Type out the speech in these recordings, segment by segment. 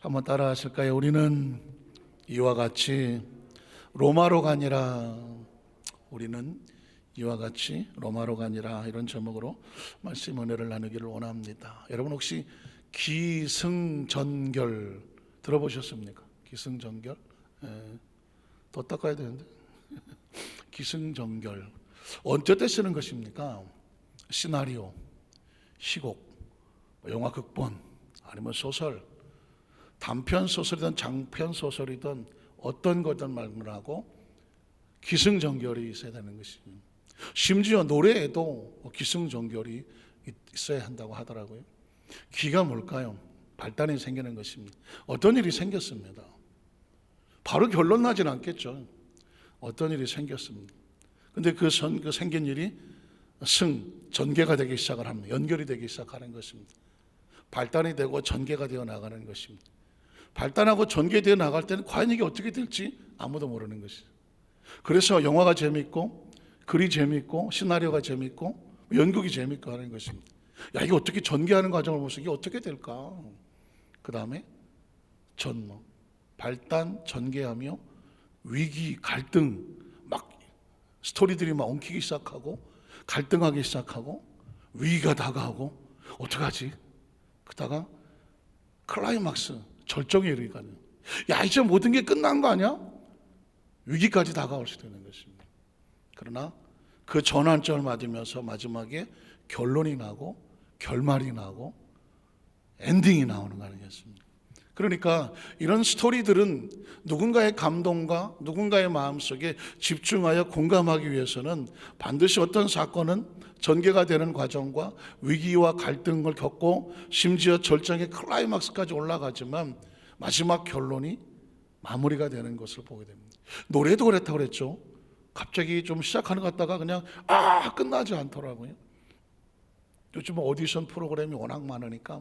한번 따라 하실까요? 우리는 이와 같이 로마로 가니라. 우리는 이와 같이 로마로 가니라. 이런 제목으로 말씀 은혜를 나누기를 원합니다. 여러분 혹시 기승전결 들어보셨습니까? 기승전결? 더 닦아야 되는데. 기승전결 언제 때 쓰는 것입니까? 시나리오, 시곡, 영화 극본, 아니면 소설, 단편 소설이든 장편 소설이든 어떤 거든 말하고 기승전결이 있어야 되는 것입니다. 심지어 노래에도 기승전결이 있어야 한다고 하더라고요. 기가 뭘까요? 발단이 생기는 것입니다. 어떤 일이 생겼습니다. 바로 결론 나진 않겠죠. 어떤 일이 생겼습니다. 근데 그 생긴 일이 전개가 되기 시작을 합니다. 연결이 되기 시작하는 것입니다. 발단이 되고 전개가 되어 나가는 것입니다. 발단하고 전개되어 나갈 때는 과연 이게 어떻게 될지 아무도 모르는 것이죠. 그래서 영화가 재밌고 글이 재밌고 시나리오가 재밌고 연극이 재밌고 하는 것입니다. 야, 이게 어떻게 전개하는 과정을 보면서 이게 어떻게 될까? 그 다음에 전모, 발단, 전개하며 위기, 갈등, 막 스토리들이 막 엉키기 시작하고 갈등하기 시작하고 위기가 다가오고 어떡하지? 그러다가 클라이막스, 절정에 이르니까요. 야, 이제 모든 게 끝난 거 아니야? 위기까지 다가올 수 있는 것입니다. 그러나 그 전환점을 맞으면서 마지막에 결론이 나고 결말이 나고 엔딩이 나오는 거 아니겠습니까? 그러니까 이런 스토리들은 누군가의 감동과 누군가의 마음속에 집중하여 공감하기 위해서는 반드시 어떤 사건은 전개가 되는 과정과 위기와 갈등을 겪고 심지어 절정의 클라이막스까지 올라가지만 마지막 결론이 마무리가 되는 것을 보게 됩니다. 노래도 그랬다고 그랬죠. 갑자기 좀 시작하는 것 같다가 그냥 끝나지 않더라고요. 요즘 오디션 프로그램이 워낙 많으니까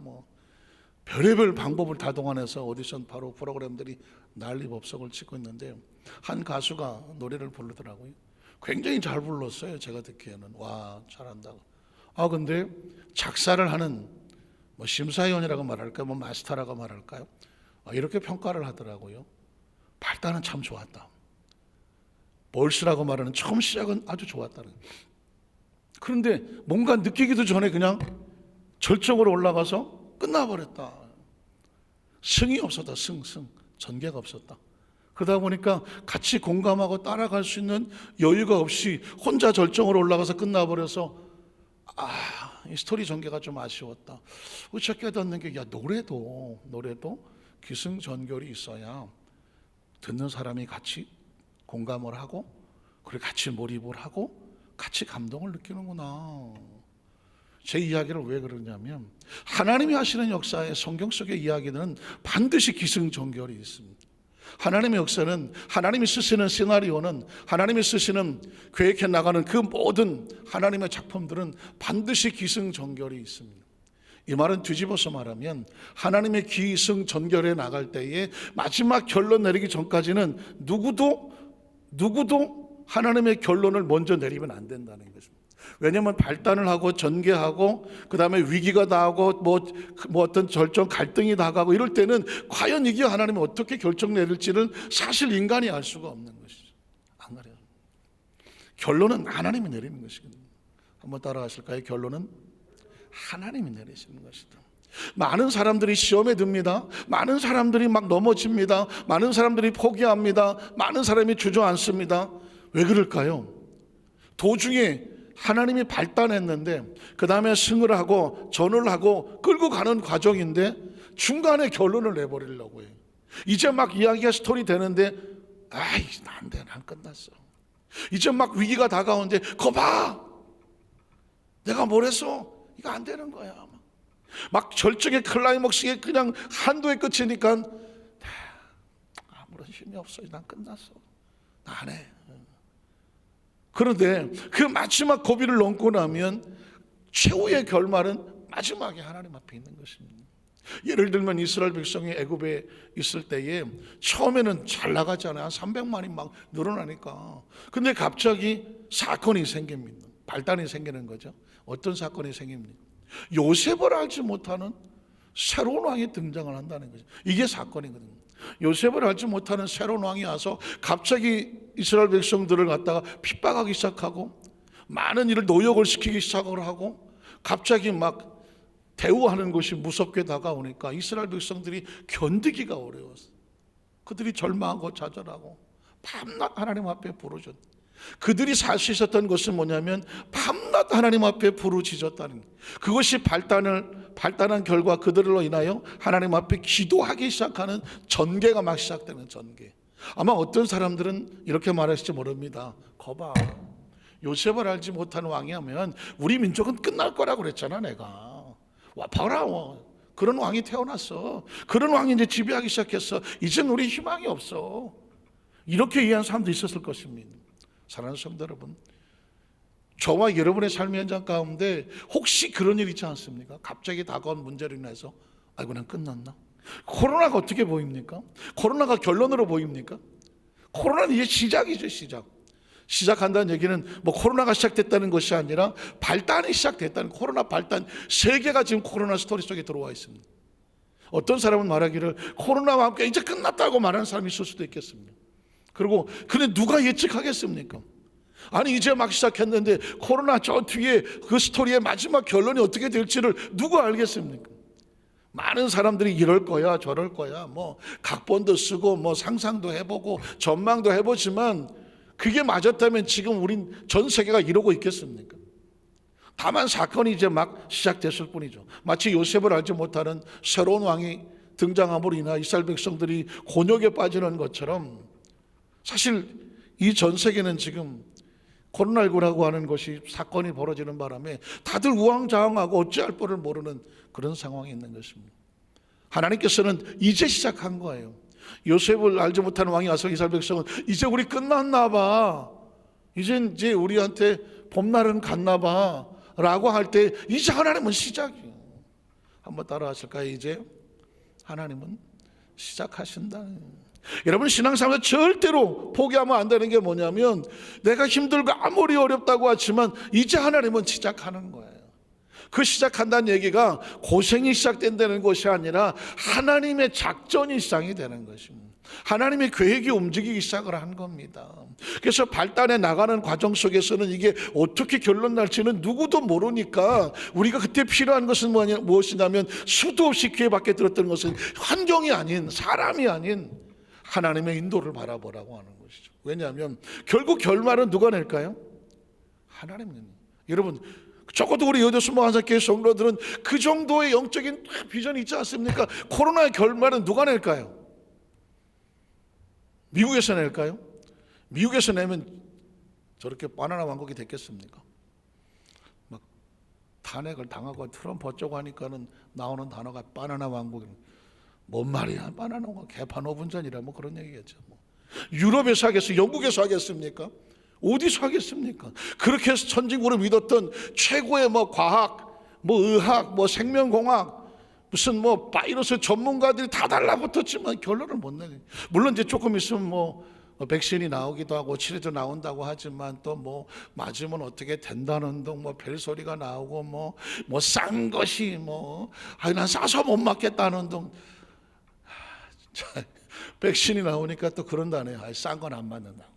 별의별 방법을 다 동원해서 오디션 바로 프로그램들이 난리법석을 치고 있는데 한 가수가 노래를 부르더라고요. 굉장히 잘 불렀어요. 제가 듣기에는 와, 잘한다고. 근데 작사를 하는 심사위원이라고 말할까요? 마스터라고 말할까요? 이렇게 평가를 하더라고요. 발단은 참 좋았다. 볼스라고 말하는 처음 시작은 아주 좋았다는. 그런데 뭔가 느끼기도 전에 그냥 절정으로 올라가서 끝나버렸다. 승이 없었다. 전개가 없었다. 그러다 보니까 같이 공감하고 따라갈 수 있는 여유가 없이 혼자 절정으로 올라가서 끝나버려서 이 스토리 전개가 좀 아쉬웠다. 우리가 깨닫는 게 노래도 기승전결이 있어야 듣는 사람이 같이 공감을 하고 그리고 같이 몰입을 하고 같이 감동을 느끼는구나. 제 이야기를 왜 그러냐면 하나님이 하시는 역사의 성경 속의 이야기는 반드시 기승전결이 있습니다. 하나님의 역사는 하나님이 쓰시는 시나리오는 하나님이 쓰시는 계획해 나가는 그 모든 하나님의 작품들은 반드시 기승전결이 있습니다. 이 말은 뒤집어서 말하면 하나님의 기승전결에 나갈 때에 마지막 결론 내리기 전까지는 누구도 하나님의 결론을 먼저 내리면 안 된다는 것입니다. 왜냐하면 발단을 하고 전개하고 그 다음에 위기가 나오고 어떤 절정 갈등이 나가고 이럴 때는 과연 이게 하나님이 어떻게 결정 내릴지를 사실 인간이 알 수가 없는 것이죠. 안 그래요? 결론은 하나님이 내리는 것이거든요. 한번 따라 하실까요? 결론은 하나님이 내리시는 것이다. 많은 사람들이 시험에 듭니다. 많은 사람들이 막 넘어집니다. 많은 사람들이 포기합니다. 많은 사람이 주저앉습니다. 왜 그럴까요? 도중에 하나님이 발단했는데 그 다음에 승을 하고 전을 하고 끌고 가는 과정인데 중간에 결론을 내버리려고 해요. 이제 막 이야기가 스토리 되는데 안 돼, 난 끝났어. 이제 막 위기가 다가오는데 거 봐, 내가 뭘 했어? 이거 안 되는 거야. 막 절정의 클라이막스에 그냥 한도에 끝이니까 아무런 힘이 없어. 난 끝났어. 나 안 해. 그런데 그 마지막 고비를 넘고 나면 최후의 결말은 마지막에 하나님 앞에 있는 것입니다. 예를 들면 이스라엘 백성이 애굽에 있을 때에 처음에는 잘 나가잖아요. 한 300만이 막 늘어나니까. 근데 갑자기 사건이 생깁니다. 발단이 생기는 거죠. 어떤 사건이 생깁니까? 요셉을 알지 못하는 새로운 왕이 등장을 한다는 거죠. 이게 사건이거든요. 요셉을 알지 못하는 새로운 왕이 와서 갑자기 이스라엘 백성들을 갖다가 핍박하기 시작하고 많은 일을 노역을 시키기 시작을 하고 갑자기 막 대우하는 것이 무섭게 다가오니까 이스라엘 백성들이 견디기가 어려웠어요. 그들이 절망하고 좌절하고 밤낮 하나님 앞에 부르짖었. 그들이 살 수 있었던 것은 뭐냐면 밤낮 하나님 앞에 부르짖었다는 거예요. 그것이 발단한 결과 그들로 인하여 하나님 앞에 기도하기 시작하는 전개가 막 시작되는 전개. 아마 어떤 사람들은 이렇게 말하실지 모릅니다. 거봐, 요셉을 알지 못하는 왕이 하면 우리 민족은 끝날 거라고 그랬잖아. 내가 와 봐라, 그런 왕이 태어났어. 그런 왕이 이제 지배하기 시작했어. 이젠 우리 희망이 없어. 이렇게 이해한 사람도 있었을 것입니다. 사랑하는 성도 여러분, 저와 여러분의 삶의 현장 가운데 혹시 그런 일 있지 않습니까? 갑자기 다가온 문제로 인해서 아이고 난 끝났나? 코로나가 어떻게 보입니까? 코로나가 결론으로 보입니까? 코로나는 이제 시작이죠. 시작한다는 얘기는 뭐 코로나가 시작됐다는 것이 아니라 발단이 시작됐다는, 코로나 발단, 세계가 지금 코로나 스토리 속에 들어와 있습니다. 어떤 사람은 말하기를 코로나와 함께 이제 끝났다고 말하는 사람이 있을 수도 있겠습니다. 그리고 근데 누가 예측하겠습니까? 아니 이제 막 시작했는데 코로나 저 뒤에 그 스토리의 마지막 결론이 어떻게 될지를 누가 알겠습니까? 많은 사람들이 이럴 거야 저럴 거야 뭐 각본도 쓰고 뭐 상상도 해보고 전망도 해보지만 그게 맞았다면 지금 우린 전 세계가 이러고 있겠습니까? 다만 사건이 이제 막 시작됐을 뿐이죠. 마치 요셉을 알지 못하는 새로운 왕이 등장함으로 인하 이스라엘 백성들이 곤욕에 빠지는 것처럼 사실 이 전 세계는 지금 코로나19라고 하는 것이 사건이 벌어지는 바람에 다들 우왕좌왕하고 어찌할 바를 모르는 그런 상황이 있는 것입니다. 하나님께서는 이제 시작한 거예요. 요셉을 알지 못하는 왕이 와서 이스라엘 백성은 이제 우리 끝났나 봐, 이제 우리한테 봄날은 갔나 봐 라고 할 때 이제 하나님은 시작이에요. 한번 따라 하실까요? 이제 하나님은 시작하신다. 여러분 신앙생활에서 절대로 포기하면 안 되는 게 뭐냐면 내가 힘들고 아무리 어렵다고 하지만 이제 하나님은 시작하는 거예요. 그 시작한다는 얘기가 고생이 시작된다는 것이 아니라 하나님의 작전이 시작이 되는 것입니다. 하나님의 계획이 움직이기 시작을 한 겁니다. 그래서 발단해 나가는 과정 속에서는 이게 어떻게 결론 날지는 누구도 모르니까 우리가 그때 필요한 것은 무엇이냐면 수도 없이 귀에 밖에 들었던 것은 환경이 아닌, 사람이 아닌 하나님의 인도를 바라보라고 하는 것이죠. 왜냐하면 결국 결말은 누가 낼까요? 하나님은. 여러분 적어도 우리 여도수모 한사교회 성도들은 그 정도의 영적인 비전이 있지 않습니까? 코로나의 결말은 누가 낼까요? 미국에서 낼까요? 미국에서 내면 저렇게 바나나 왕국이 됐겠습니까? 막 탄핵을 당하고 트럼프 어쩌고 하니까는 나오는 단어가 바나나 왕국이에요. 뭔 말이야? 바나나 왕국 개판 5분 전이라 뭐 그런 얘기겠죠. 뭐. 유럽에서 하겠어요? 영국에서 하겠습니까? 어디서 하겠습니까? 그렇게 해서 선진국으로 믿었던 최고의 뭐 과학, 뭐 의학, 뭐 생명공학, 무슨 뭐 바이러스 전문가들이 다 달라붙었지만 결론을 못 내요. 물론 이제 조금 있으면 뭐 백신이 나오기도 하고 치료도 나온다고 하지만 또 뭐 맞으면 어떻게 된다는 둥 뭐 별소리가 나오고 뭐 싼 것이 뭐 난 싸서 못 맞겠다는 둥. 백신이 나오니까 또 그런다네요. 싼 건 안 맞는다고.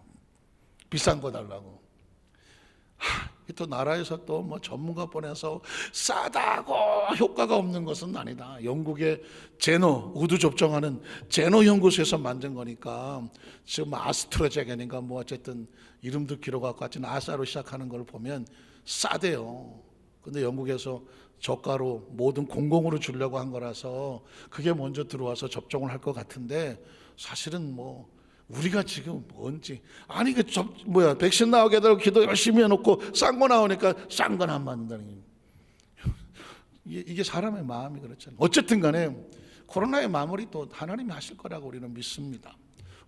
비싼 거 달라고. 또 나라에서 또 뭐 전문가 보내서 싸다고 효과가 없는 것은 아니다. 영국의 제노, 우두 접종하는 제노 연구소에서 만든 거니까 지금 아스트라제네카인가 뭐 어쨌든 이름 듣기로 갖고 같은 아사로 시작하는 걸 보면 싸대요. 근데 영국에서 저가로 모든 공공으로 주려고 한 거라서 그게 먼저 들어와서 접종을 할 것 같은데 사실은 뭐 우리가 지금 뭔지 아니 백신 나오게 해달라고 기도 열심히 해놓고 싼 거 나오니까 싼 건 안 맞는다는 게 이게 사람의 마음이 그렇잖아요. 어쨌든 간에 코로나의 마무리 또 하나님이 하실 거라고 우리는 믿습니다.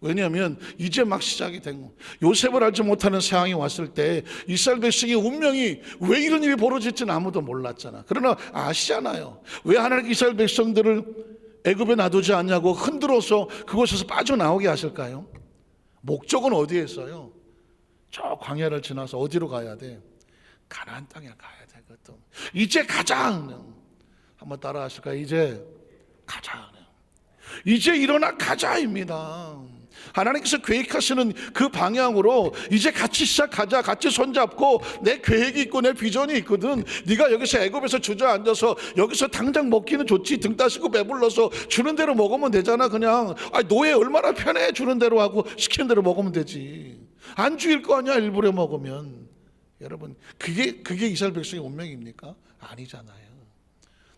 왜냐하면 이제 막 시작이 된 거. 요셉을 알지 못하는 상황이 왔을 때 이스라엘 백성의 운명이 왜 이런 일이 벌어질지는 아무도 몰랐잖아. 그러나 아시잖아요. 왜 하나님 이스라엘 백성들을 애굽에 놔두지 않냐고 흔들어서 그곳에서 빠져나오게 하실까요? 목적은 어디에 있어요? 저 광야를 지나서 어디로 가야 돼? 가나안 땅에 가야 되거든. 이제 가자. 한번 따라 하실까요? 이제 가자. 이제 일어나 가자입니다. 하나님께서 계획하시는 그 방향으로 이제 같이 시작하자. 같이 손잡고 내 계획이 있고 내 비전이 있거든. 네가 여기서 애굽에서 주저앉아서 여기서 당장 먹기는 좋지. 등 따시고 배불러서 주는 대로 먹으면 되잖아. 그냥 노예 얼마나 편해. 주는 대로 하고 시키는 대로 먹으면 되지. 안 죽일 거 아니야 일부러 먹으면. 여러분 그게 이스라엘 백성의 운명입니까? 아니잖아요.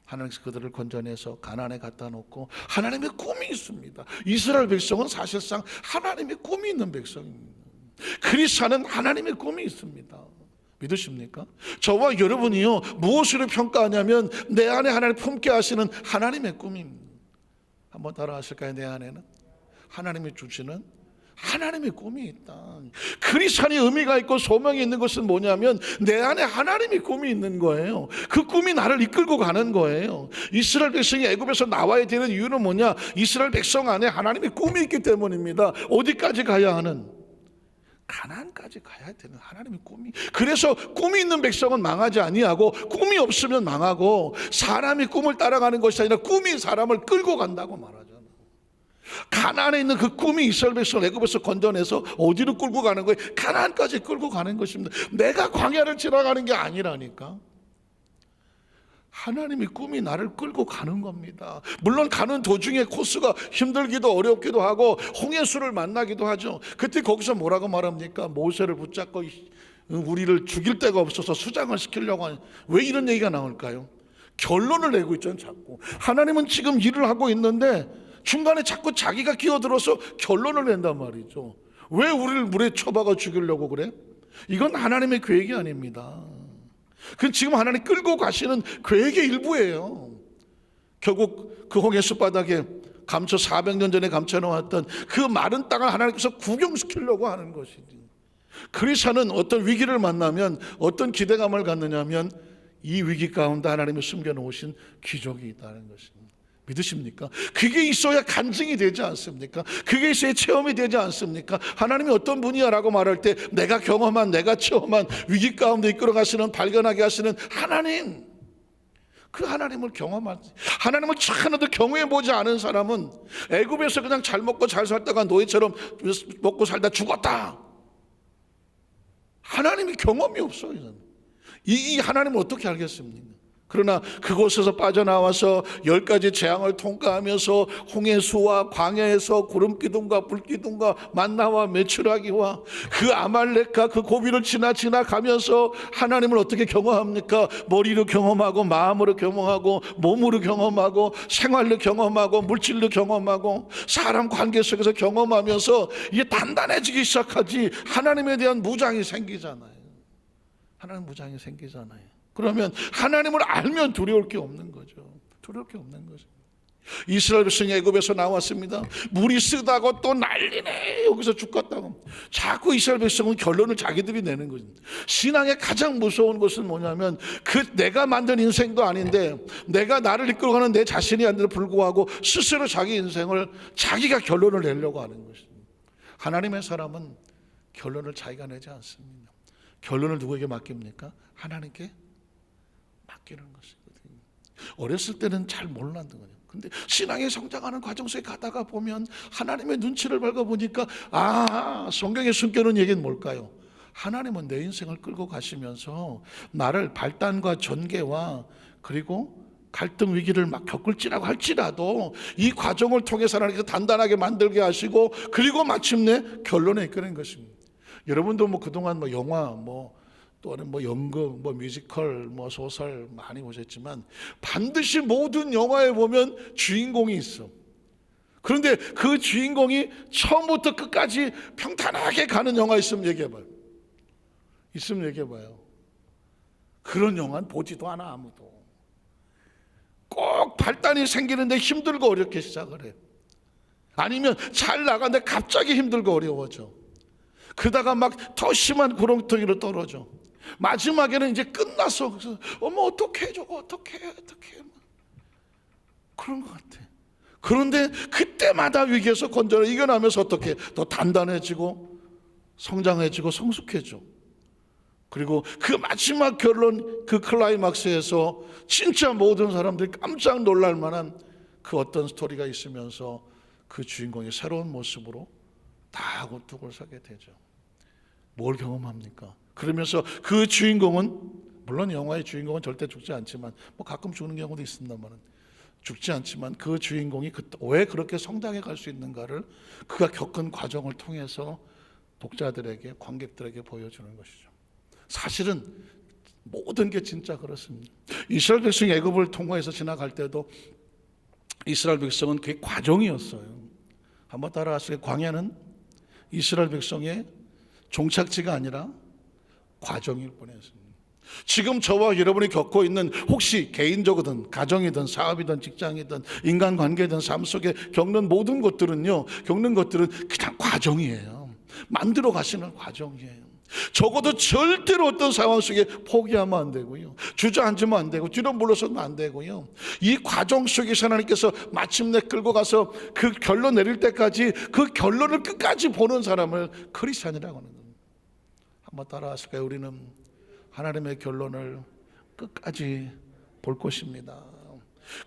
하나님께서 그들을 건져내서 가나안에 갖다 놓고 하나님의 꿈이 있습니다. 이스라엘 백성은 사실상 하나님의 꿈이 있는 백성입니다. 그리스도는 하나님의 꿈이 있습니다. 믿으십니까? 저와 여러분이요 무엇으로 평가하냐면 내 안에 하나님 품게 하시는 하나님의 꿈입니다. 한번 따라 하실까요? 내 안에는 하나님이 주시는 하나님의 꿈이 있다. 그리스도의 의미가 있고 소명이 있는 것은 뭐냐면 내 안에 하나님의 꿈이 있는 거예요. 그 꿈이 나를 이끌고 가는 거예요. 이스라엘 백성이 애굽에서 나와야 되는 이유는 뭐냐? 이스라엘 백성 안에 하나님의 꿈이 있기 때문입니다. 어디까지 가야 하는? 가나안까지 가야 되는 하나님의 꿈이. 그래서 꿈이 있는 백성은 망하지 아니하고 꿈이 없으면 망하고, 사람이 꿈을 따라가는 것이 아니라 꿈이 사람을 끌고 간다고 말하잖아요. 가나안에 있는 그 꿈이 이스라엘 백성을 애굽에서 건져내서 어디로 끌고 가는 거예요? 가나안까지 끌고 가는 것입니다. 내가 광야를 지나가는 게 아니라니까. 하나님의 꿈이 나를 끌고 가는 겁니다. 물론 가는 도중에 코스가 힘들기도 어렵기도 하고 홍해수를 만나기도 하죠. 그때 거기서 뭐라고 말합니까? 모세를 붙잡고 우리를 죽일 데가 없어서 수장을 시키려고 하는, 왜 이런 얘기가 나올까요? 결론을 내고 있잖아요. 자꾸 하나님은 지금 일을 하고 있는데 중간에 자꾸 자기가 끼어들어서 결론을 낸단 말이죠. 왜 우리를 물에 쳐박아 죽이려고 그래? 이건 하나님의 계획이 아닙니다. 그건 지금 하나님 끌고 가시는 계획의 일부예요. 결국 그 홍해수 바닥에 400년 전에 감춰놓았던 그 마른 땅을 하나님께서 구경시키려고 하는 것이지. 그리스도는 어떤 위기를 만나면 어떤 기대감을 갖느냐면 이 위기 가운데 하나님이 숨겨놓으신 기적이 있다는 것입니다. 믿으십니까? 그게 있어야 간증이 되지 않습니까? 그게 있어야 체험이 되지 않습니까? 하나님이 어떤 분이야 라고 말할 때 내가 경험한, 내가 체험한 위기 가운데 이끌어 가시는, 발견하게 하시는 하나님, 그 하나님을 경험하지. 하나님을 하나도 경험해보지 않은 사람은 애굽에서 그냥 잘 먹고 잘 살다가 노예처럼 먹고 살다 죽었다. 하나님이 경험이 없어요. 이 하나님을 어떻게 알겠습니까? 그러나 그곳에서 빠져나와서 10가지 재앙을 통과하면서 홍해수와 광야에서 구름기둥과 불기둥과 만나와 메추라기와 그 아말렉과 그 고비를 지나가면서 하나님을 어떻게 경험합니까? 머리로 경험하고 마음으로 경험하고 몸으로 경험하고 생활로 경험하고 물질로 경험하고 사람 관계 속에서 경험하면서 이게 단단해지기 시작하지. 하나님에 대한 무장이 생기잖아요. 하나님 무장이 생기잖아요. 그러면 하나님을 알면 두려울 게 없는 거죠. 두려울 게 없는 거죠. 이스라엘 백성이 애굽에서 나왔습니다. 물이 쓰다고 또 난리네. 여기서 죽겠다고. 자꾸 이스라엘 백성은 결론을 자기들이 내는 거죠. 신앙의 가장 무서운 것은 뭐냐면 내가 만든 인생도 아닌데 내가 나를 이끌어가는 내 자신이 아닌데도 불구하고 스스로 자기 인생을 자기가 결론을 내려고 하는 것입니다. 하나님의 사람은 결론을 자기가 내지 않습니다. 결론을 누구에게 맡깁니까? 하나님께 맡기는 것이거든요. 어렸을 때는 잘 몰랐던 거예요. 근데 신앙에 성장하는 과정 속에 가다가 보면 하나님의 눈치를 밟아보니까 성경에 숨겨놓은 얘기는 뭘까요? 하나님은 내 인생을 끌고 가시면서 나를 발단과 전개와 그리고 갈등 위기를 막 겪을지라고 할지라도 이 과정을 통해서 하나님께서 단단하게 만들게 하시고 그리고 마침내 결론에 이끄는 것입니다. 여러분도 그동안 영화 또는 연극, 뮤지컬, 소설 많이 보셨지만 반드시 모든 영화에 보면 주인공이 있어. 그런데 그 주인공이 처음부터 끝까지 평탄하게 가는 영화 있으면 얘기해봐요. 그런 영화는 보지도 않아 아무도. 꼭 발단이 생기는데 힘들고 어렵게 시작을 해. 아니면 잘 나가는데 갑자기 힘들고 어려워져. 그러다가 더 심한 구렁텅이로 떨어져. 마지막에는 이제 끝났어. 그래서 어떡해 저거 어떡해 그런 것 같아. 그런데 그때마다 위기에서 건져내 이겨나면서 어떻게 더 단단해지고 성장해지고 성숙해져. 그리고 그 마지막 결론, 그 클라이막스에서 진짜 모든 사람들이 깜짝 놀랄 만한 그 어떤 스토리가 있으면서 그 주인공이 새로운 모습으로 다 우뚝을 서게 되죠. 뭘 경험합니까? 그러면서 그 주인공은, 물론 영화의 주인공은 절대 죽지 않지만 가끔 죽는 경우도 있습니다만, 죽지 않지만 그 주인공이 왜 그렇게 성장해 갈 수 있는가를 그가 겪은 과정을 통해서 독자들에게, 관객들에게 보여주는 것이죠. 사실은 모든 게 진짜 그렇습니다. 이스라엘 백성이 애굽을 통과해서 지나갈 때도 이스라엘 백성은 그게 과정이었어요. 한번 따라하세요. 광야는 이스라엘 백성의 종착지가 아니라 과정일 뻔했습니다. 지금 저와 여러분이 겪고 있는, 혹시 개인적이든 가정이든 사업이든 직장이든 인간관계든 삶 속에 겪는 모든 것들은요, 겪는 것들은 그냥 과정이에요. 만들어 가시는 과정이에요. 적어도 절대로 어떤 상황 속에 포기하면 안 되고요, 주저앉으면 안 되고, 뒤로 물러서면 안 되고요. 이 과정 속에서 하나님께서 마침내 끌고 가서 그 결론 내릴 때까지 그 결론을 끝까지 보는 사람을 크리스찬이라고 하는 겁니다. 한번 따라하실까요? 우리는 하나님의 결론을 끝까지 볼 것입니다.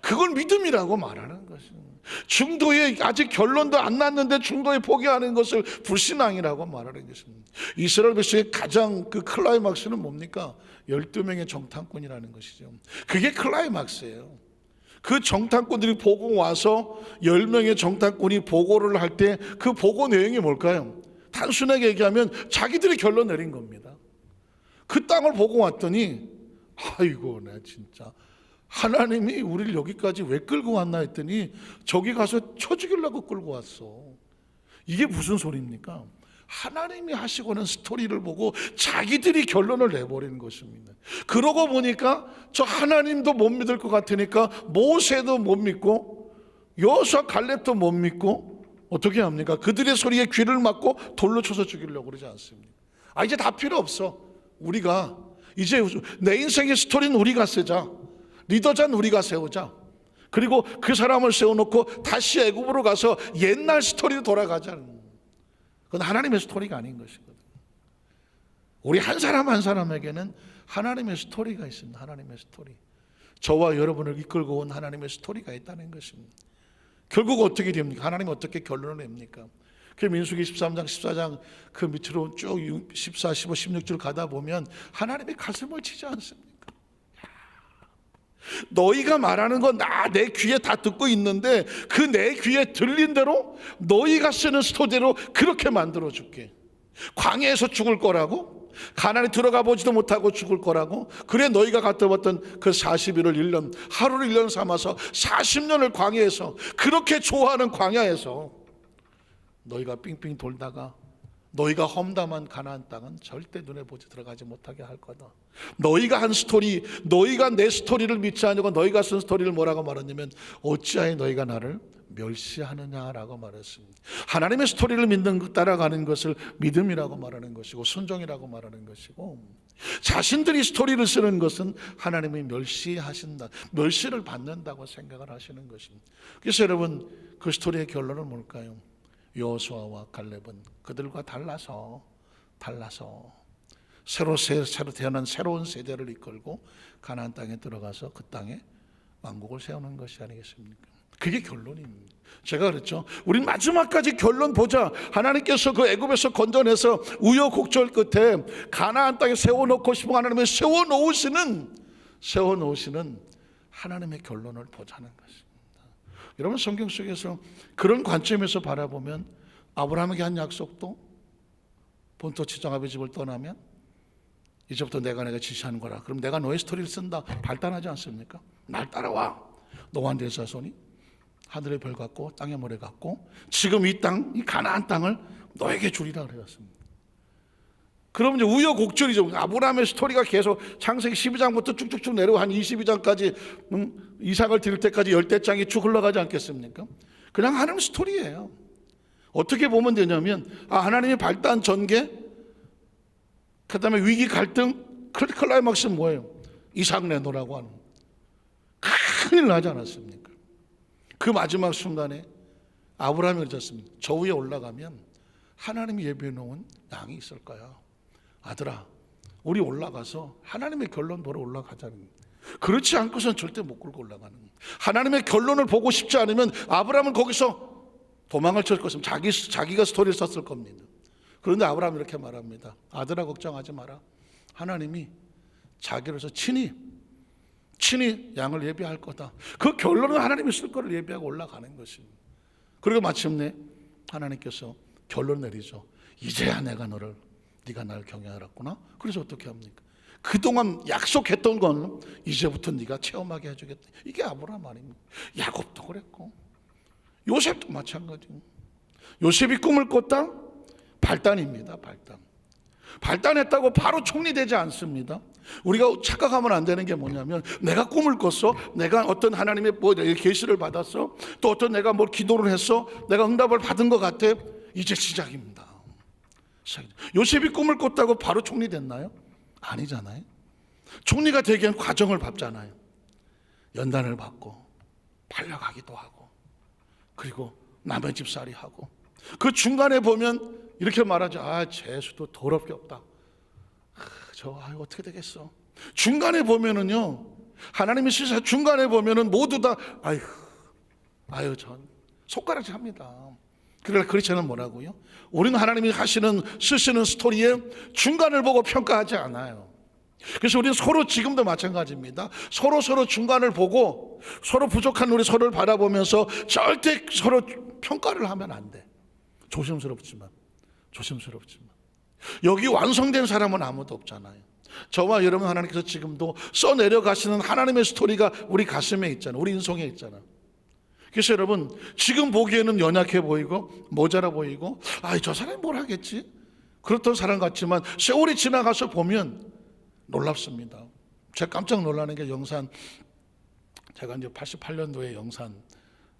그걸 믿음이라고 말하는 것입니다. 중도에 아직 결론도 안 났는데 중도에 포기하는 것을 불신앙이라고 말하는 것입니다. 이스라엘 백성의 가장 그 클라이막스는 뭡니까? 12명의 정탐꾼이라는 것이죠. 그게 클라이막스예요. 그 정탐꾼들이 보고 와서 10명의 정탐꾼이 보고를 할 때 그 보고 내용이 뭘까요? 단순하게 얘기하면 자기들이 결론 내린 겁니다. 그 땅을 보고 왔더니, 아이고 나 진짜 하나님이 우리를 여기까지 왜 끌고 왔나 했더니 저기 가서 쳐 죽이려고 끌고 왔어. 이게 무슨 소리입니까? 하나님이 하시고는 스토리를 보고 자기들이 결론을 내버리는 것입니다. 그러고 보니까 저 하나님도 못 믿을 것 같으니까 모세도 못 믿고 여호수아 갈렙도 못 믿고 어떻게 합니까? 그들의 소리에 귀를 막고 돌로 쳐서 죽이려고 그러지 않습니까? 이제 다 필요 없어. 우리가 이제 내 인생의 스토리는 우리가 쓰자. 리더자는 우리가 세우자. 그리고 그 사람을 세워놓고 다시 애굽으로 가서 옛날 스토리로 돌아가자. 그건 하나님의 스토리가 아닌 것이거든요. 우리 한 사람 한 사람에게는 하나님의 스토리가 있습니다. 하나님의 스토리. 저와 여러분을 이끌고 온 하나님의 스토리가 있다는 것입니다. 결국 어떻게 됩니까? 하나님 어떻게 결론을 냅니까? 그 민수기 13장 14장 그 밑으로 쭉 14, 15, 16줄 가다 보면 하나님이 가슴을 치지 않습니까? 너희가 말하는 건 내 귀에 다 듣고 있는데 그 내 귀에 들린 대로 너희가 쓰는 스토리대로 그렇게 만들어 줄게. 광야에서 죽을 거라고, 가나안에 들어가 보지도 못하고 죽을 거라고. 그래 너희가 갔다 왔던 그 40일을 1년, 하루를 1년 삼아서 40년을 광야에서, 그렇게 좋아하는 광야에서 너희가 삥삥 돌다가 너희가 험담한 가나안 땅은 절대 눈에 보지 들어가지 못하게 할 거다. 너희가 한 스토리, 너희가 내 스토리를 믿지 않고 너희가 쓴 스토리를 뭐라고 말했냐면 어찌하여 너희가 나를 멸시하느냐라고 말했습니다. 하나님의 스토리를 믿는, 따라가는 것을 믿음이라고 말하는 것이고 순종이라고 말하는 것이고, 자신들이 스토리를 쓰는 것은 하나님이 멸시하신다, 멸시를 받는다고 생각을 하시는 것입니다. 그래서 여러분, 그 스토리의 결론은 뭘까요? 여호수아와 갈렙은 그들과 달라서 새로 태어난 새로운 세대를 이끌고 가나안 땅에 들어가서 그 땅에 왕국을 세우는 것이 아니겠습니까? 그게 결론입니다. 제가 그랬죠. 우린 마지막까지 결론 보자. 하나님께서 그 애굽에서 건져내서 우여곡절 끝에 가나안 땅에 세워놓고 싶은 하나님의 세워놓으시는 하나님의 결론을 보자는 것입니다. 여러분, 성경 속에서 그런 관점에서 바라보면 아브라함에게 한 약속도 본토 친정 아버지 집을 떠나면 이제부터 내가 지시하는 거라. 그럼 내가 너의 스토리를 쓴다. 발단하지 않습니까? 날 따라와. 너와 네 자손이 하늘의 별 같고 땅의 모래 같고 지금 이 땅, 이 가나안 땅을 너에게 주리라 그랬습니다. 그러면 이제 우여곡절이죠. 아브라함의 스토리가 계속 창세기 12장부터 쭉쭉쭉 내려와 한 22장까지 이삭을 드릴 때까지 열대장이 쭉 흘러가지 않겠습니까? 그냥 하나님 스토리예요. 어떻게 보면 되냐면 하나님의 발단 전개, 그 다음에 위기 갈등, 클라이막스는 뭐예요? 이삭 내놓으라고 하는, 큰일 나지 않았습니까? 그 마지막 순간에 아브라함이 그러셨습니다. 저 위에 올라가면 하나님이 예비해 놓은 양이 있을 거야. 아들아, 우리 올라가서 하나님의 결론 보러 올라가자는 거예요. 그렇지 않고서는 절대 못 끌고 올라가는 거예요. 하나님의 결론을 보고 싶지 않으면 아브라함은 거기서 도망을 칠 것입니다. 자기가 스토리를 썼을 겁니다. 그런데 아브라함이 이렇게 말합니다. 아들아, 걱정하지 마라. 하나님이 자기로서 친히 양을 예비할 거다. 그 결론은 하나님이 쓸 거를 예비하고 올라가는 것입니다. 그리고 마침내 하나님께서 결론 내리죠. 이제야 네가 날 경외하였구나. 그래서 어떻게 합니까? 그동안 약속했던 건 이제부터 네가 체험하게 해주겠다. 이게 아브라함 아닙니까? 야곱도 그랬고 요셉도 마찬가지고. 요셉이 꿈을 꿨다? 발단입니다. 발단했다고 바로 총리되지 않습니다. 우리가 착각하면 안 되는 게 뭐냐면, 내가 꿈을 꿨어, 내가 어떤 하나님의 계시를 받았어, 또 어떤 내가 뭘 기도를 했어, 내가 응답을 받은 것 같아. 이제 시작입니다. 요셉이 꿈을 꿨다고 바로 총리 됐나요? 아니잖아요. 총리가 되기 위한 과정을 밟잖아요. 연단을 받고 팔려가기도 하고, 그리고 남의 집살이 하고, 그 중간에 보면 이렇게 말하죠. 재수도 더럽게 없다. 어떻게 되겠어. 중간에 보면은요, 하나님의 시사 중간에 보면은 모두 다 전 손가락질 합니다. 그러나 크리스천은 뭐라고요? 우리는 하나님이 쓰시는 스토리에 중간을 보고 평가하지 않아요. 그래서 우리는 서로 지금도 마찬가지입니다. 서로 중간을 보고 서로 부족한 우리 서로를 바라보면서 절대 서로 평가를 하면 안 돼. 조심스럽지만 여기 완성된 사람은 아무도 없잖아요. 저와 여러분, 하나님께서 지금도 써내려가시는 하나님의 스토리가 우리 가슴에 있잖아요. 우리 인성에 있잖아요. 그래서 여러분, 지금 보기에는 연약해 보이고 모자라 보이고 저 사람이 뭘 하겠지? 그렇던 사람 같지만 세월이 지나가서 보면 놀랍습니다. 제가 깜짝 놀라는 게 제가 이제 88년도에 영산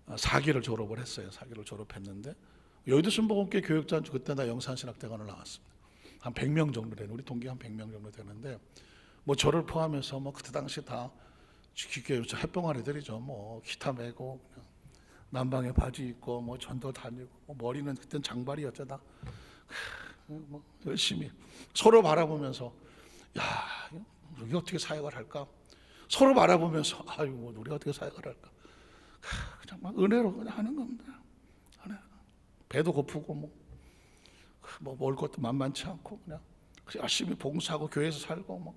4기를 졸업을 했어요. 4기를 졸업했는데 여의도 순복음교회 교육자, 그때 나 영산신학대관을 나왔습니다. 한 100명 정도 되는, 우리 동기 한 100명 정도 되는데, 저를 포함해서 그때 당시 다 햇병아리들이죠. 기타 메고 그냥 남방에 바지 입고 전도 다니고 머리는 그땐 장발이었죠. 다 열심히 서로 바라보면서 우리가 어떻게 사역을 할까? 서로 바라보면서 우리가 어떻게 사역을 할까? 그냥 막 은혜로 그냥 하는 겁니다. 배도 고프고 먹을 것도 만만치 않고 그냥 열심히 봉사하고 교회에서 살고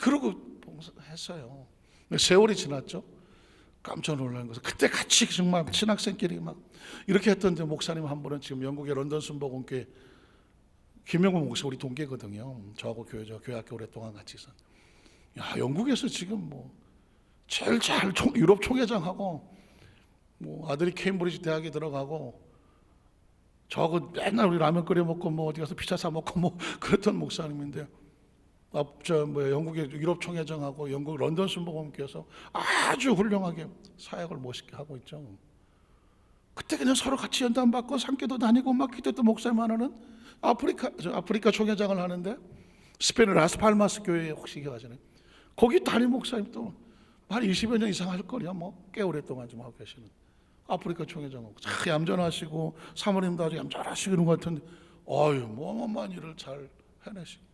그러고 봉사했어요. 세월이 지났죠. 깜짝 놀라는 것은 그때 같이 정말 신학생끼리 이렇게 했던 목사님 한 분은 지금 영국의 런던 순복음교회 김영국 목사, 우리 동기거든요. 저하고 교회학교 오랫동안 같이 있었는데, 영국에서 지금 제일 잘 유럽 총회장하고 아들이 케임브리지 대학에 들어가고, 저하고 맨날 우리 라면 끓여 먹고 어디 가서 피자 사 먹고 그랬던 목사님인데, 영국의 유럽 총회장하고 영국 런던 순복음교회에서 아주 훌륭하게 사역을 멋있게 하고 있죠. 그때 그냥 서로 같이 연단 받고 산교도 다니고 기도도 목사님 하나는 아프리카 총회장을 하는데, 스페인 라스팔마스 교회에 혹시 기억하시나요? 거기 담임 목사님 또 한 20여 년 이상 할 거냐, 꽤 오랫동안 좀 하고 계시는 아프리카 총회장하고 참 얌전하시고 사모님도 아주 얌전하시고 그런 것 같은데, 어마어마한 일을 잘 해내시고,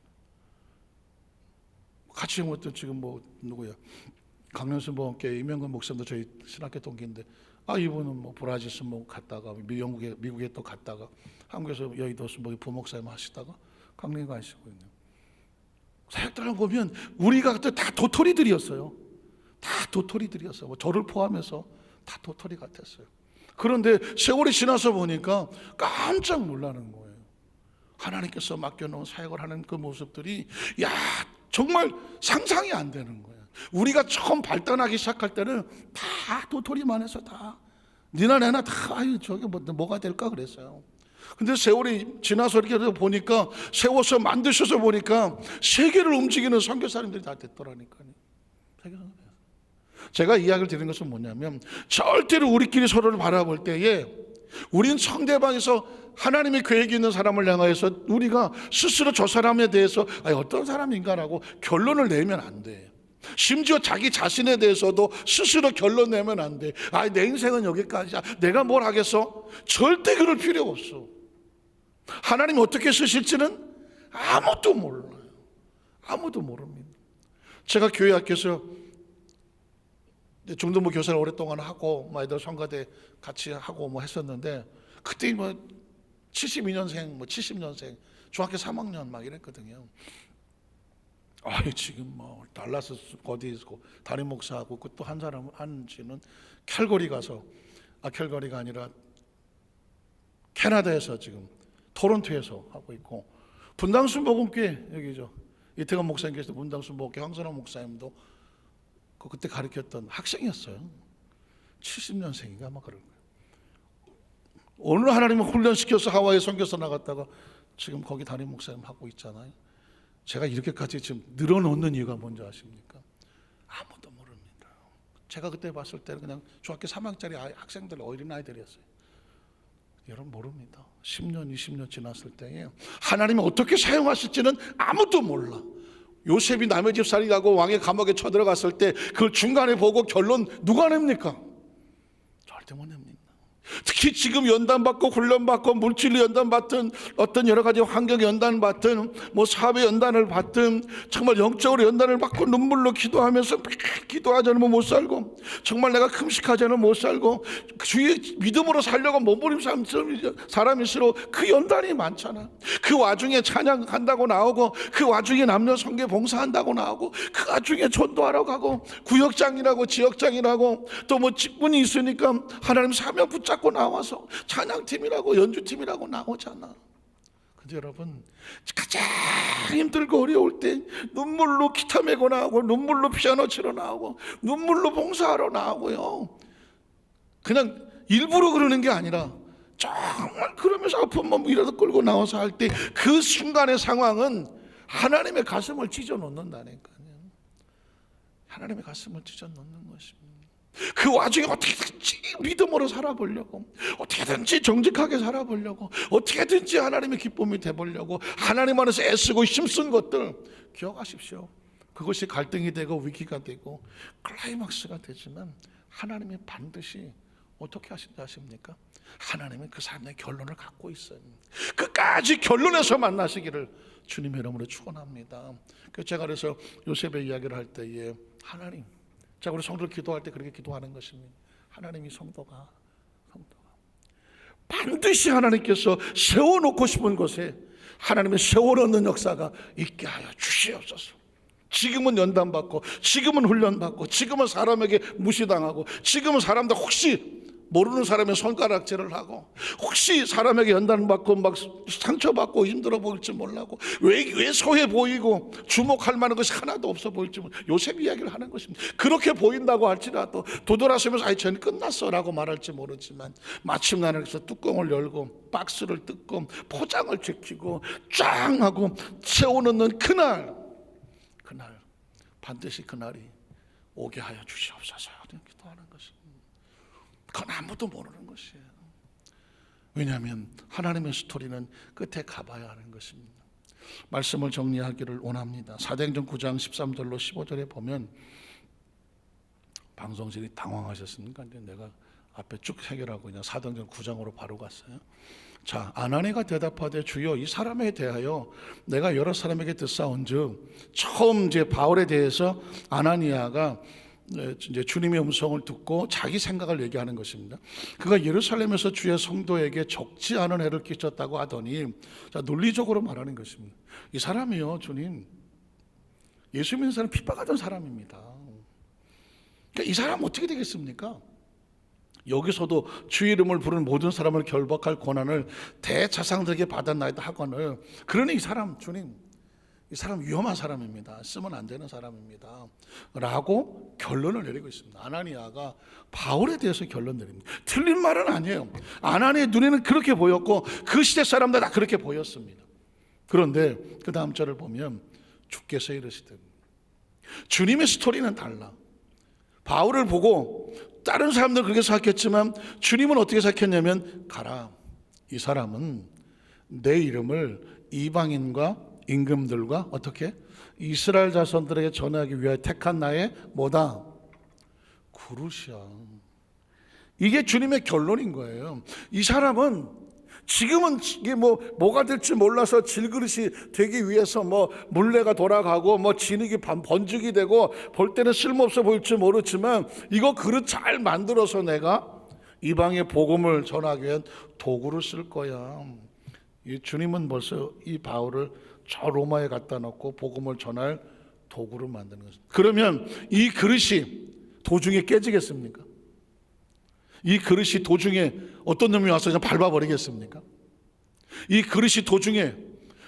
같이 지금 누구야, 강년순복음교회 이명근 목사님도 저희 신학교 동기인데, 이분은 브라질 순복 갔다가 미국에 또 갔다가 한국에서 여의도 순복이 부목사님 하시다가 강릉에 가시고 있네요. 사역들을 보면 우리가 그때 다 도토리들이었어요. 저를 포함해서 다 도토리 같았어요. 그런데 세월이 지나서 보니까 깜짝 놀라는 거예요. 하나님께서 맡겨놓은 사역을 하는 그 모습들이 정말 상상이 안 되는 거예요. 우리가 처음 발단하기 시작할 때는 다 도토리만 해서 다 니나 내나 다 저게 뭐가 될까 그랬어요. 근데 세월이 지나서 이렇게 보니까, 세워서 만드셔서 보니까 세계를 움직이는 선교사님들이 다 됐더라니까요. 제가 이야기를 드리는 것은 뭐냐면, 절대로 우리끼리 서로를 바라볼 때에 우리는 상대방에서 하나님의 계획이 있는 사람을 향하여서 우리가 스스로 저 사람에 대해서 어떤 사람인가라고 결론을 내면 안 돼. 심지어 자기 자신에 대해서도 스스로 결론 내면 안 돼. 내 인생은 여기까지야, 내가 뭘 하겠어? 절대 그럴 필요 없어. 하나님이 어떻게 쓰실지는 아무도 몰라요. 아무도 모릅니다. 제가 교회 앞에서 중등부 교사를 오랫동안 하고 아이들 성가대 같이 하고 뭐 했었는데, 그때 뭐 72년생, 뭐 70년생, 중학교 3학년 막 이랬거든요. 지금 뭐 달라스 어디에서 담임 목사하고 그 또 한 사람 한지는 캘거리 가서, 캘거리가 아니라 캐나다에서 지금 토론토에서 하고 있고, 분당순복음교회 여기죠, 이태건 목사님께서 분당순복음교회 황선호 목사님도 그때 가르쳤던 학생이었어요. 70년생인가 아마 그럴 거예요. 오늘 하나님은 훈련시켜서 하와이에 선교사 나갔다가 지금 거기 담임 목사님 하고 있잖아요. 제가 이렇게까지 지금 늘어놓는 이유가 뭔지 아십니까? 아무도 모릅니다. 제가 그때 봤을 때는 그냥 중학교 3학년짜리 학생들, 어린아이들이었어요. 여러분 모릅니다. 10년, 20년 지났을 때에 하나님이 어떻게 사용하실지는 아무도 몰라. 요셉이 남의 집 살이라고 왕의 감옥에 쳐들어갔을 때 그걸 중간에 보고 결론 누가 냅니까? 절대 못 냅니다. 특히 지금 연단받고 훈련받고 물질로 연단받든 어떤 여러 가지 환경 연단받든 뭐 사회 연단을 받든 정말 영적으로 연단을 받고 눈물로 기도하면서 기도하지 않으면 못 살고, 정말 내가 금식하지 않으면 못 살고, 주의 믿음으로 살려고 몸부림 사람일수록 그 연단이 많잖아. 그 와중에 찬양한다고 나오고, 그 와중에 남녀 성교 봉사한다고 나오고, 그 와중에 전도하러 가고, 구역장이라고 지역장이라고 또 뭐 직분이 있으니까 하나님 사명 붙잡고 나와서 찬양팀이라고 연주팀이라고 나오잖아. 근데 여러분, 가장 힘들고 어려울 때 눈물로 기타 메고 나오고, 눈물로 피아노 치러 나오고, 눈물로 봉사하러 나오고요. 그냥 일부러 그러는 게 아니라 정말 그러면서 아픈 몸이라도 끌고 나와서 할 때 그 순간의 상황은 하나님의 가슴을 찢어 놓는다니까요. 하나님의 가슴을 찢어 놓는 것입니다. 그 와중에 어떻게든지 믿음으로 살아보려고, 어떻게든지 정직하게 살아보려고, 어떻게든지 하나님의 기쁨이 되보려고 하나님 안에서 애쓰고 힘쓴 것들 기억하십시오. 그것이 갈등이 되고 위기가 되고 클라이막스가 되지만 하나님이 반드시 어떻게 하신지 아십니까? 하나님은 그 사람의 결론을 갖고 있어요. 끝까지 결론에서 만나시기를 주님의 이름으로 축원합니다. 제가 그래서 요셉의 이야기를 할 때에 하나님, 자, 우리 성도를 기도할 때 그렇게 기도하는 것입니다. 하나님이 성도가 반드시 하나님께서 세워놓고 싶은 곳에 하나님의 세워놓는 역사가 있게 하여 주시옵소서. 지금은 연단받고, 지금은 훈련받고, 지금은 사람에게 무시당하고, 지금은 사람들 혹시 모르는 사람의 손가락질을 하고, 혹시 사람에게 연단받고 막 상처받고 힘들어 보일지 몰라고, 왜 소해 보이고 주목할 만한 것이 하나도 없어 보일지 몰라고 요셉 이야기를 하는 것입니다. 그렇게 보인다고 할지라도 도돌아서면서 저는 끝났어 라고 말할지 모르지만, 마침내 하나님께서 뚜껑을 열고 박스를 뜯고 포장을 지키고 쫙 하고 세워놓는 그날 반드시 그날이 오게 하여 주시옵소서. 기도하는 것입니다. 그건 아무도 모르는 것이에요. 왜냐하면 하나님의 스토리는 끝에 가봐야 하는 것입니다. 말씀을 정리하기를 원합니다. 사도행전 9장 13절로 15절에 보면, 방송실이 당황하셨습니까? 근데 내가 앞에 쭉 해결하고 그냥 사도행전 9장으로 바로 갔어요. 자, 아나니가 대답하되 주여, 이 사람에 대하여 내가 여러 사람에게 듣사온즉, 처음 이제 바울에 대해서 아나니아가 이제 주님의 음성을 듣고 자기 생각을 얘기하는 것입니다. 그가 예루살렘에서 주의 성도에게 적지 않은 해를 끼쳤다고 하더니, 자, 논리적으로 말하는 것입니다. 이 사람이요, 주님, 예수 믿는 사람 핍박하던 사람입니다. 그러니까 이 사람 어떻게 되겠습니까? 여기서도 주 이름을 부르는 모든 사람을 결박할 권한을 대자상들에게 받았나이다 하거늘, 그러니 이 사람, 주님, 이 사람 위험한 사람입니다. 쓰면 안 되는 사람입니다 라고 결론을 내리고 있습니다. 아나니아가 바울에 대해서 결론 내립니다. 틀린 말은 아니에요. 아나니아의 눈에는 그렇게 보였고 그 시대 사람들 다 그렇게 보였습니다. 그런데 그 다음 절을 보면 주께서 이르시되, 주님의 스토리는 달라. 바울을 보고 다른 사람들 그렇게 생각했지만 주님은 어떻게 생각했냐면, 가라, 이 사람은 내 이름을 이방인과 임금들과 어떻게 이스라엘 자손들에게 전하기 위하여 택한 나의 뭐다? 그릇이야. 이게 주님의 결론인 거예요. 이 사람은 지금은 이게 뭐가 될지 몰라서 질그릇이 되기 위해서 물레가 돌아가고 진흙이 번죽이 되고 볼 때는 쓸모없어 보일지 모르지만 이거 그릇 잘 만들어서 내가 이방의 복음을 전하기 위한 도구를 쓸 거야. 이 주님은 벌써 이 바울을 저 로마에 갖다 놓고 복음을 전할 도구를 만드는 것입니다. 그러면 이 그릇이 도중에 깨지겠습니까? 이 그릇이 도중에 어떤 놈이 와서 그냥 밟아버리겠습니까? 이 그릇이 도중에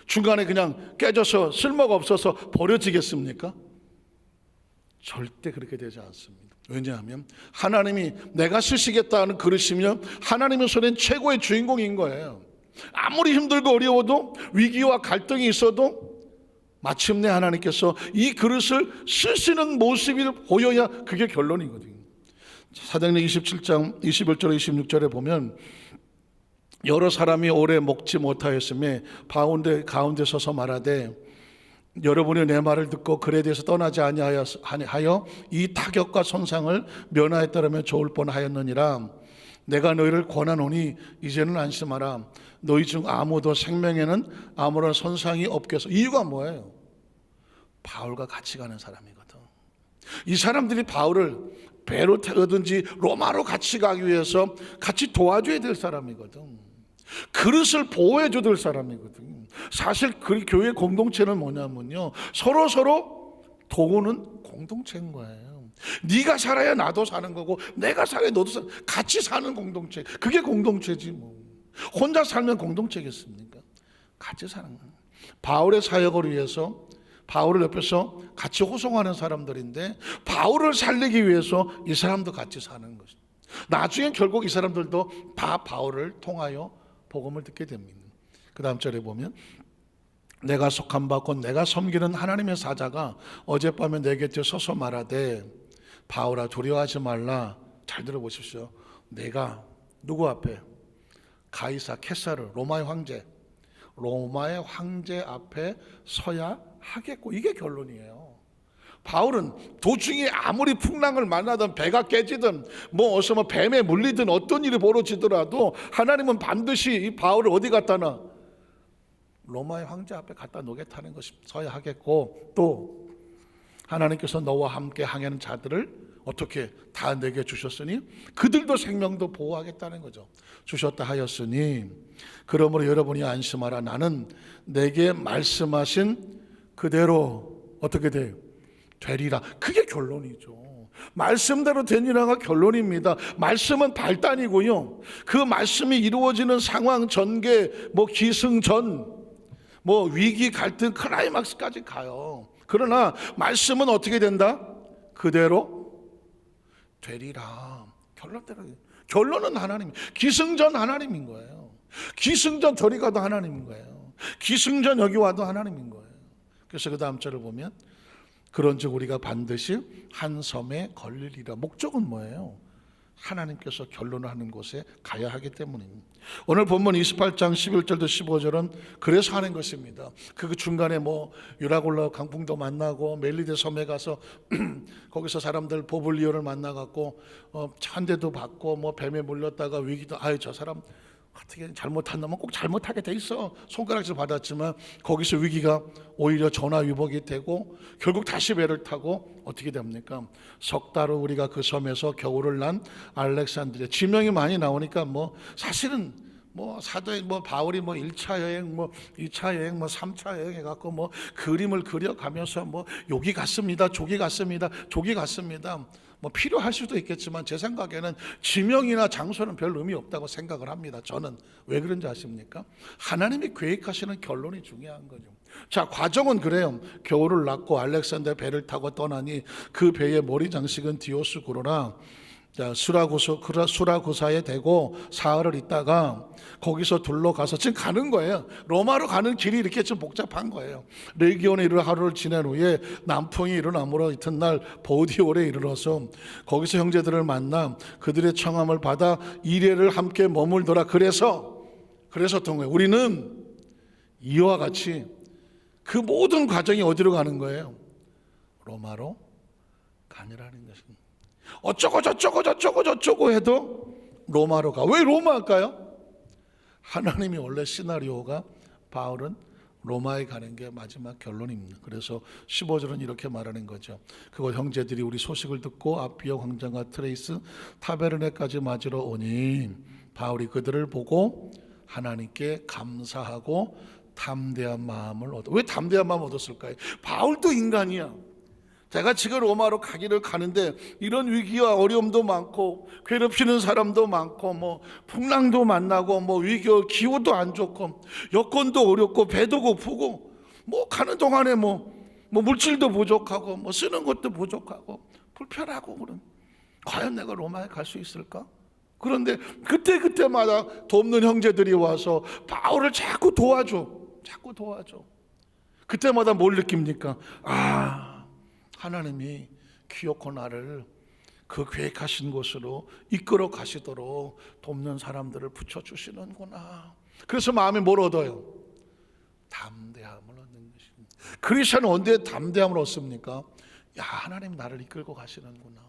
중간에 그냥 깨져서 쓸모가 없어서 버려지겠습니까? 절대 그렇게 되지 않습니다. 왜냐하면 하나님이 내가 쓰시겠다는 그릇이며 하나님의 손엔 최고의 주인공인 거예요. 아무리 힘들고 어려워도 위기와 갈등이 있어도 마침내 하나님께서 이 그릇을 쓰시는 모습을 보여야 그게 결론이거든요. 사도행전 27장 21절 26절에 보면 여러 사람이 오래 먹지 못하였음에 가운데 서서 말하되 여러분이 내 말을 듣고 글에 대해서 떠나지 아니하여 이 타격과 손상을 면하였더라면 좋을 뻔하였느니라. 내가 너희를 권하노니 이제는 안심하라. 너희 중 아무도 생명에는 아무런 손상이 없겠소. 이유가 뭐예요? 바울과 같이 가는 사람이거든. 이 사람들이 바울을 배로 태우든지 로마로 같이 가기 위해서 같이 도와줘야 될 사람이거든. 그릇을 보호해줘야 될 사람이거든. 사실 그 교회 공동체는 뭐냐면요, 서로 도우는 공동체인 거예요. 네가 살아야 나도 사는 거고 내가 살아야 너도 사는, 같이 사는 공동체. 그게 공동체지 혼자 살면 공동체겠습니까? 같이 사는 거예요. 바울의 사역을 위해서 바울을 옆에서 같이 호송하는 사람들인데 바울을 살리기 위해서 이 사람도 같이 사는 것입니다. 나중에 결국 이 사람들도 다 바울을 통하여 복음을 듣게 됩니다. 그 다음 절에 보면 내가 속한 바 곧 내가 섬기는 하나님의 사자가 어젯밤에 내 곁에 서서 말하되 바울아 두려워하지 말라. 잘 들어보십시오. 내가 누구 앞에? 가이사 케사르 로마의 황제 앞에 서야 하겠고, 이게 결론이에요. 바울은 도중에 아무리 풍랑을 만나든 배가 깨지든 어서 뱀에 물리든 어떤 일이 벌어지더라도 하나님은 반드시 이 바울을 어디 갖다 놔? 로마의 황제 앞에 갖다 놓겠다는 것이 서야 하겠고, 또 하나님께서 너와 함께 항해하는 자들을 어떻게 다 내게 주셨으니 그들도 생명도 보호하겠다는 거죠. 주셨다 하였으니 그러므로 여러분이 안심하라. 나는 내게 말씀하신 그대로 어떻게 돼요? 되리라. 그게 결론이죠. 말씀대로 되니라가 결론입니다. 말씀은 발단이고요, 그 말씀이 이루어지는 상황, 전개, 기승전, 위기, 갈등, 클라이막스까지 가요. 그러나 말씀은 어떻게 된다? 그대로 되리라. 결론은 하나님. 기승전 하나님인 거예요. 기승전 저리 가도 하나님인 거예요. 기승전 여기 와도 하나님인 거예요. 그래서 그 다음 절을 보면 그런즉 우리가 반드시 한 섬에 걸리리라. 목적은 뭐예요? 하나님께서 결론을 하는 곳에 가야 하기 때문입니다. 오늘 본문 28장 11절도 15절은 그래서 하는 것입니다. 그 중간에 유라굴라 강풍도 만나고 멜리데 섬에 가서 거기서 사람들 보블리오를 만나갖고 찬대도 받고 뱀에 물렸다가 위기도, 저 사람 어떻게 잘못한 놈은 꼭 잘못하게 돼 있어, 손가락질 받았지만 거기서 위기가 오히려 전화위복이 되고 결국 다시 배를 타고 어떻게 됩니까? 석 달 후 우리가 그 섬에서 겨울을 난 알렉산드리아. 지명이 많이 나오니까 사실은 사도행 바울이 1차 여행 2차 여행 3차 여행 해갖고 그림을 그려가면서 여기 갔습니다, 저기 갔습니다, 저기 갔습니다. 필요할 수도 있겠지만 제 생각에는 지명이나 장소는 별 의미 없다고 생각을 합니다. 저는 왜 그런지 아십니까? 하나님이 계획하시는 결론이 중요한 거죠. 자, 과정은 그래요. 겨울을 났고 알렉산더 배를 타고 떠나니 그 배의 머리 장식은 디오스구로라. 수라구사에 대고 사흘을 있다가 거기서 둘러가서 지금 가는 거예요. 로마로 가는 길이 이렇게 좀 복잡한 거예요. 레기온에 이르러 하루를 지낸 후에 남풍이 일어나므로 이튿날 보디올에 이르러서 거기서 형제들을 만나 그들의 청함을 받아 이레를 함께 머물더라. 그래서 어떤 거예요? 우리는 이와 같이 그 모든 과정이 어디로 가는 거예요? 로마로 가니라는 것입니다. 어쩌고 저쩌고 해도 로마로 가. 왜 로마 갈까요? 하나님이 원래 시나리오가 바울은 로마에 가는 게 마지막 결론입니다. 그래서 15절은 이렇게 말하는 거죠. 그곳 형제들이 우리 소식을 듣고 아비어 광장과 트레이스 타베르네까지 맞으러 오니 바울이 그들을 보고 하나님께 감사하고 담대한 마음을 얻어. 왜 담대한 마음을 얻었을까요? 바울도 인간이야. 제가 지금 로마로 가기를 가는데 이런 위기와 어려움도 많고 괴롭히는 사람도 많고 뭐 풍랑도 만나고 뭐 위기와 기후도 안 좋고 여건도 어렵고 배도 고프고 뭐 가는 동안에 뭐 물질도 부족하고 뭐 쓰는 것도 부족하고 불편하고 그럼 과연 내가 로마에 갈 수 있을까? 그런데 그때마다 돕는 형제들이 와서 바울을 자꾸 도와줘. 그때마다 뭘 느낍니까? 하나님이 기어코 나를 그 계획하신 곳으로 이끌어 가시도록 돕는 사람들을 붙여주시는구나. 그래서 마음에 뭘 얻어요? 담대함을 얻는 것입니다. 크리스천은 언제 담대함을 얻습니까? 하나님 나를 이끌고 가시는구나.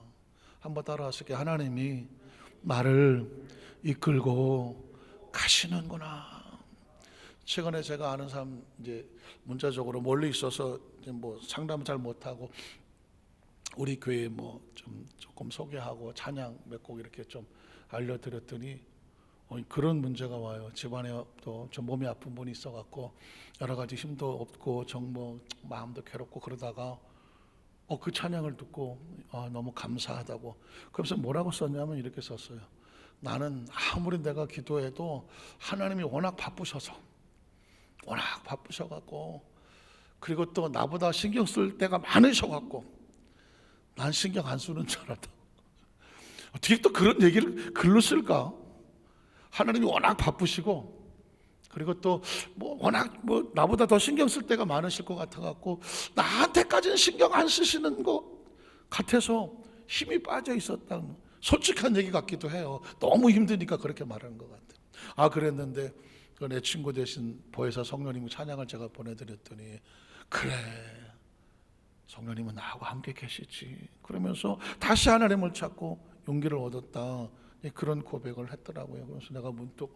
한번 따라하실게요. 하나님이 나를 이끌고 가시는구나. 최근에 제가 아는 사람 이제 문자적으로 멀리 있어서 이제 뭐 상담을 잘 못하고 우리 교회 뭐 조금 소개하고 찬양 몇 곡 이렇게 좀 알려드렸더니 그런 문제가 와요. 집안에 또 좀 몸이 아픈 분이 있어갖고 여러 가지 힘도 없고 정뭐 마음도 괴롭고 그러다가 그 찬양을 듣고 너무 감사하다고. 그래서 뭐라고 썼냐면 이렇게 썼어요. 나는 아무리 내가 기도해도 하나님이 워낙 바쁘셔갖고 그리고 또 나보다 신경 쓸 때가 많으셔갖고 난 신경 안 쓰는 줄 알았다. 어떻게 또 그런 얘기를 글로 쓸까? 하나님이 워낙 바쁘시고 그리고 또 워낙 나보다 더 신경 쓸 때가 많으실 것 같아갖고 나한테까지는 신경 안 쓰시는 것 같아서 힘이 빠져 있었다. 솔직한 얘기 같기도 해요. 너무 힘드니까 그렇게 말하는 것 같아요. 그랬는데 내 친구 되신 보혜사 성령님 찬양을 제가 보내드렸더니 그래 성령님은 나하고 함께 계시지 그러면서 다시 하나님을 찾고 용기를 얻었다. 그런 고백을 했더라고요. 그래서 내가 문득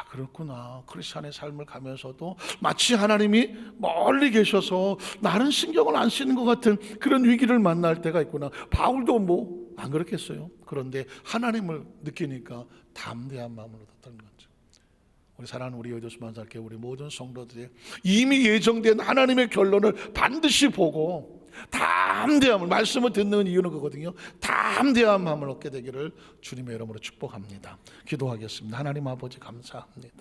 그렇구나. 크리스찬의 삶을 가면서도 마치 하나님이 멀리 계셔서 나는 신경을 안 쓰는 것 같은 그런 위기를 만날 때가 있구나. 바울도 안 그렇겠어요. 그런데 하나님을 느끼니까 담대한 마음을 얻었다는 거죠. 우리 사랑하는 우리 여도수만살교회 우리 모든 성도들이 이미 예정된 하나님의 결론을 반드시 보고 담대함을 말씀을 듣는 이유는 그거거든요. 담대한 마음을 얻게 되기를 주님의 이름으로 축복합니다. 기도하겠습니다. 하나님 아버지 감사합니다.